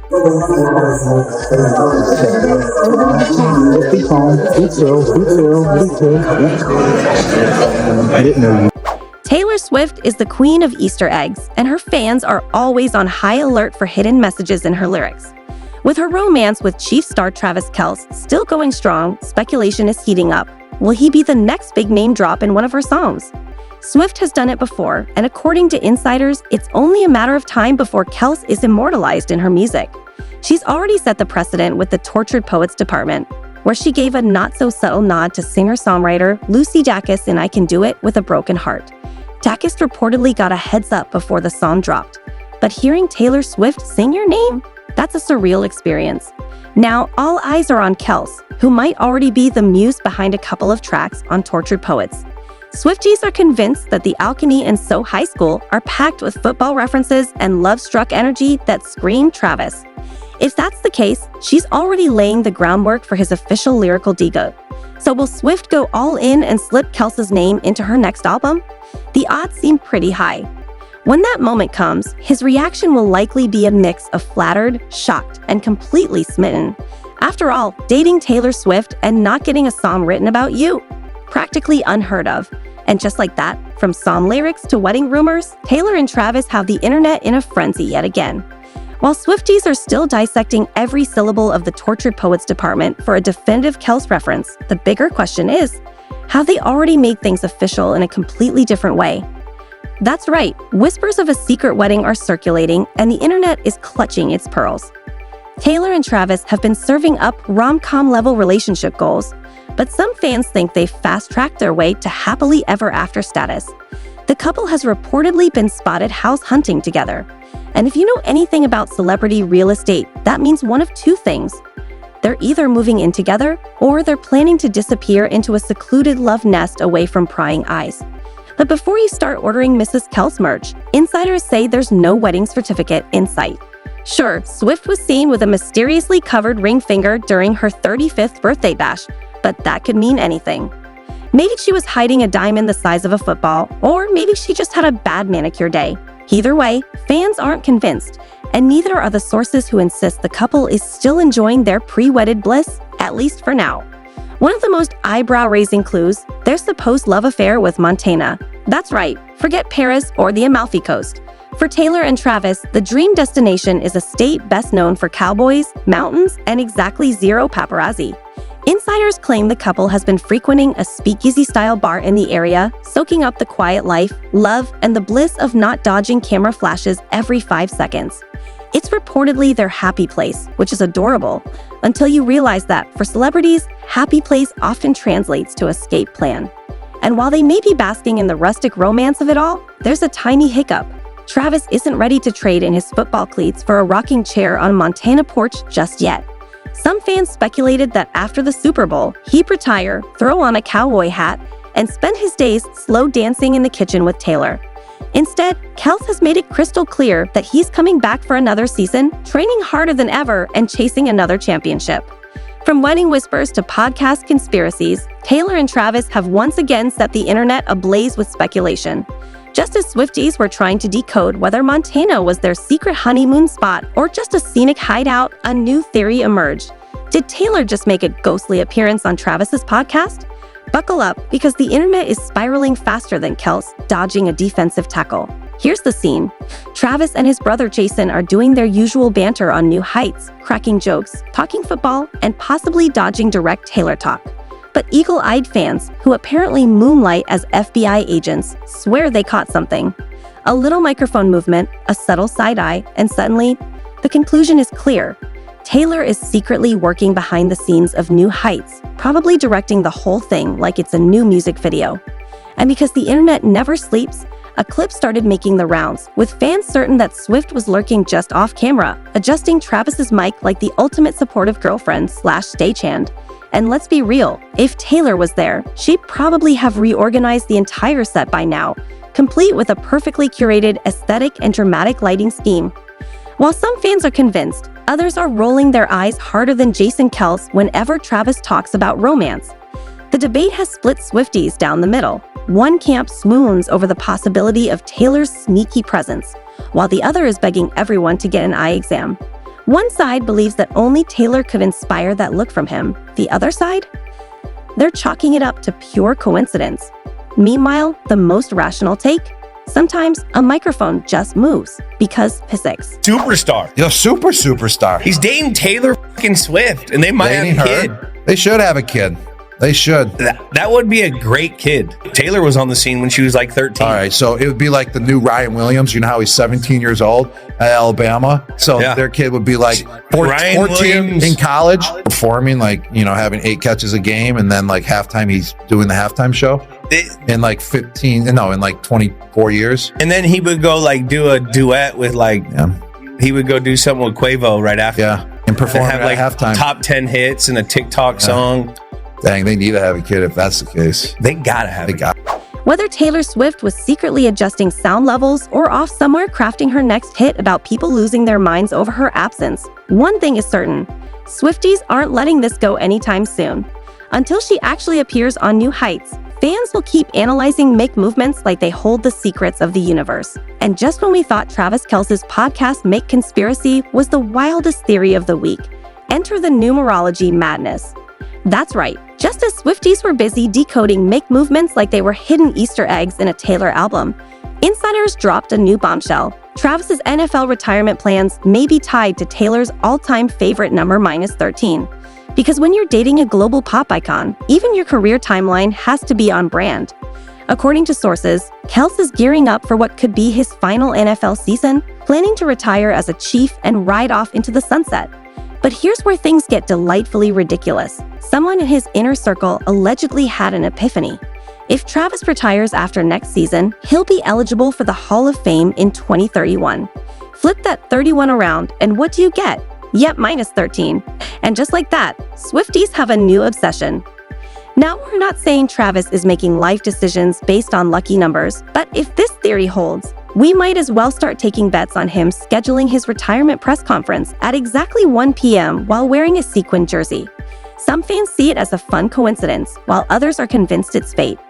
Be calm, be chill, be chill, be chill. I didn't know you. Taylor Swift is the queen of Easter eggs, and her fans are always on high alert for hidden messages in her lyrics. With her romance with Chief star Travis Kelce still going strong, speculation is heating up. Will he be the next big name drop in one of her songs? Swift has done it before, and according to insiders, it's only a matter of time before Kelce is immortalized in her music. She's already set the precedent with the Tortured Poets department, where she gave a not-so-subtle nod to singer-songwriter Lucy Dacus in I Can Do It with a Broken Heart. Dacus reportedly got a heads up before the song dropped, but hearing Taylor Swift sing your name? That's a surreal experience. Now, all eyes are on Kelce, who might already be the muse behind a couple of tracks on Tortured Poets. Swifties are convinced that the Alchemy and So High School are packed with football references and love-struck energy that scream Travis. If that's the case, she's already laying the groundwork for his official lyrical debut. So will Swift go all in and slip Kelce's name into her next album? The odds seem pretty high. When that moment comes, his reaction will likely be a mix of flattered, shocked, and completely smitten. After all, dating Taylor Swift and not getting a song written about you? Practically unheard of. And just like that, from song lyrics to wedding rumors, Taylor and Travis have the internet in a frenzy yet again. While Swifties are still dissecting every syllable of the Tortured Poets department for a definitive Kelce reference, the bigger question is, have they already made things official in a completely different way? That's right, whispers of a secret wedding are circulating, and the internet is clutching its pearls. Taylor and Travis have been serving up rom-com level relationship goals, but some fans think they've fast-tracked their way to happily ever after status. The couple has reportedly been spotted house hunting together. And if you know anything about celebrity real estate, that means one of two things. They're either moving in together, or they're planning to disappear into a secluded love nest away from prying eyes. But before you start ordering Mrs. Kelce merch, insiders say there's no wedding certificate in sight. Sure, Swift was seen with a mysteriously covered ring finger during her 35th birthday bash, but that could mean anything. Maybe she was hiding a diamond the size of a football, or maybe she just had a bad manicure day. Either way, fans aren't convinced, and neither are the sources who insist the couple is still enjoying their pre-wedded bliss, at least for now. One of the most eyebrow-raising clues, their supposed love affair with Montana. That's right, forget Paris or the Amalfi Coast. For Taylor and Travis, the dream destination is a state best known for cowboys, mountains, and exactly zero paparazzi. Insiders claim the couple has been frequenting a speakeasy-style bar in the area, soaking up the quiet life, love, and the bliss of not dodging camera flashes every 5 seconds. It's reportedly their happy place, which is adorable, until you realize that, for celebrities, happy place often translates to escape plan. And while they may be basking in the rustic romance of it all, there's a tiny hiccup. Travis isn't ready to trade in his football cleats for a rocking chair on a Montana porch just yet. Some fans speculated that after the Super Bowl, he'd retire, throw on a cowboy hat, and spend his days slow dancing in the kitchen with Taylor. Instead, Kelce has made it crystal clear that he's coming back for another season, training harder than ever, and chasing another championship. From wedding whispers to podcast conspiracies, Taylor and Travis have once again set the internet ablaze with speculation. Just as Swifties were trying to decode whether Montana was their secret honeymoon spot or just a scenic hideout, a new theory emerged. Did Taylor just make a ghostly appearance on Travis's podcast? Buckle up, because the internet is spiraling faster than Kelce, dodging a defensive tackle. Here's the scene. Travis and his brother Jason are doing their usual banter on new heights, cracking jokes, talking football, and possibly dodging direct Taylor talk. But eagle-eyed fans, who apparently moonlight as FBI agents, swear they caught something. A little microphone movement, a subtle side-eye, and suddenly, the conclusion is clear. Taylor is secretly working behind the scenes of New Heights, probably directing the whole thing like it's a new music video. And because the internet never sleeps, a clip started making the rounds, with fans certain that Swift was lurking just off camera, adjusting Travis's mic like the ultimate supportive girlfriend/stagehand. And let's be real, if Taylor was there, she'd probably have reorganized the entire set by now, complete with a perfectly curated aesthetic and dramatic lighting scheme. While some fans are convinced, others are rolling their eyes harder than Jason Kelce whenever Travis talks about romance. The debate has split Swifties down the middle. One camp swoons over the possibility of Taylor's sneaky presence, while the other is begging everyone to get an eye exam. One side believes that only Taylor could inspire that look from him. The other side? They're chalking it up to pure coincidence. Meanwhile, the most rational take? Sometimes a microphone just moves because physics. Superstar. Yo, superstar. He's dating Taylor fucking Swift, and they might have a kid. They should have a kid. They should. That would be a great kid. Taylor was on the scene when she was like 13. All right, so it would be like the new Ryan Williams. You know how he's 17 years old at Alabama? So their kid would be like 14 in college, performing, like, you know, having 8 catches a game, and then like halftime, he's doing the halftime show in like 24 years. And then he would go like do a duet with like, he would go do something with Quavo right after. Yeah, and perform have like halftime. Top 10 hits and a TikTok song. Dang, they need to have a kid if that's the case. They gotta have it. Whether Taylor Swift was secretly adjusting sound levels or off somewhere crafting her next hit about people losing their minds over her absence, one thing is certain: Swifties aren't letting this go anytime soon. Until she actually appears on New Heights, fans will keep analyzing Mick movements like they hold the secrets of the universe. And just when we thought Travis Kelce's podcast Mick Conspiracy was the wildest theory of the week, enter the numerology madness. That's right. Just as Swifties were busy decoding Mick movements like they were hidden Easter eggs in a Taylor album, insiders dropped a new bombshell. Travis's NFL retirement plans may be tied to Taylor's all-time favorite number -13. Because when you're dating a global pop icon, even your career timeline has to be on brand. According to sources, Kelce is gearing up for what could be his final NFL season, planning to retire as a Chief and ride off into the sunset. But here's where things get delightfully ridiculous. Someone in his inner circle allegedly had an epiphany. If Travis retires after next season, he'll be eligible for the Hall of Fame in 2031. Flip that 31 around, and what do you get? Yep, -13. And just like that, Swifties have a new obsession. Now, we're not saying Travis is making life decisions based on lucky numbers, but if this theory holds, we might as well start taking bets on him scheduling his retirement press conference at exactly 1 p.m. while wearing a sequin jersey. Some fans see it as a fun coincidence, while others are convinced it's fate.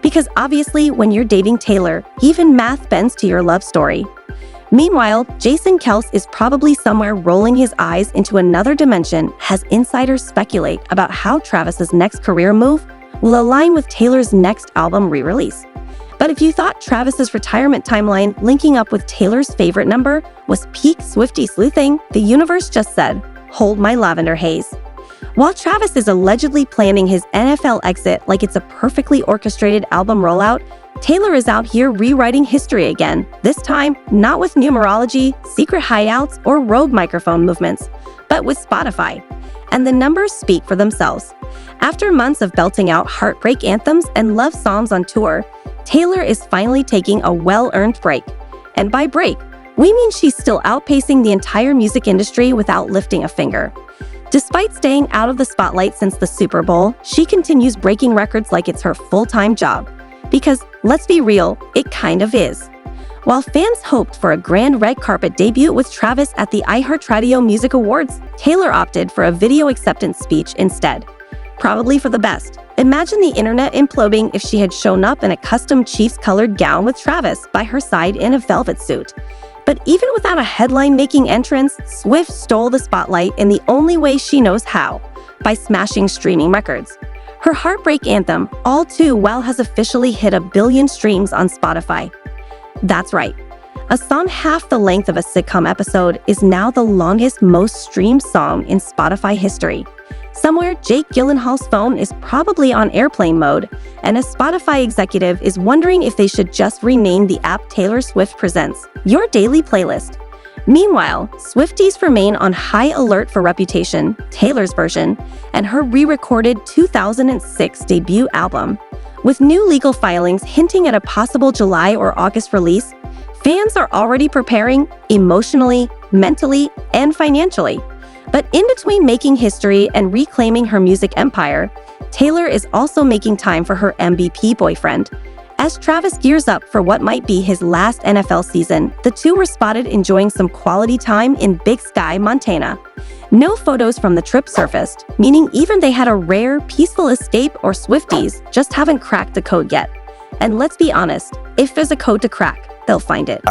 Because obviously, when you're dating Taylor, even math bends to your love story. Meanwhile, Jason Kelce is probably somewhere rolling his eyes into another dimension as insiders speculate about how Travis's next career move will align with Taylor's next album re-release. But if you thought Travis's retirement timeline linking up with Taylor's favorite number was peak Swiftie sleuthing, the universe just said, "Hold my lavender haze." While Travis is allegedly planning his NFL exit like it's a perfectly orchestrated album rollout, Taylor is out here rewriting history again, this time not with numerology, secret hideouts, or rogue microphone movements, but with Spotify. And the numbers speak for themselves. After months of belting out heartbreak anthems and love songs on tour, Taylor is finally taking a well-earned break. And by break, we mean she's still outpacing the entire music industry without lifting a finger. Despite staying out of the spotlight since the Super Bowl, she continues breaking records like it's her full-time job. Because, let's be real, it kind of is. While fans hoped for a grand red carpet debut with Travis at the iHeartRadio Music Awards, Taylor opted for a video acceptance speech instead. Probably for the best. Imagine the internet imploding if she had shown up in a custom Chiefs-colored gown with Travis by her side in a velvet suit. But even without a headline-making entrance, Swift stole the spotlight in the only way she knows how, by smashing streaming records. Her heartbreak anthem, All Too Well, has officially hit 1 billion streams on Spotify. That's right. A song half the length of a sitcom episode is now the longest, most streamed song in Spotify history. Somewhere, Jake Gyllenhaal's phone is probably on airplane mode, and a Spotify executive is wondering if they should just rename the app Taylor Swift Presents, Your Daily Playlist. Meanwhile, Swifties remain on high alert for Reputation, Taylor's version, and her re-recorded 2006 debut album. With new legal filings hinting at a possible July or August release, fans are already preparing emotionally, mentally, and financially. But in between making history and reclaiming her music empire, Taylor is also making time for her MVP boyfriend. As Travis gears up for what might be his last NFL season, the two were spotted enjoying some quality time in Big Sky, Montana. No photos from the trip surfaced, meaning even they had a rare, peaceful escape, or Swifties just haven't cracked the code yet. And let's be honest, if there's a code to crack, they'll find it.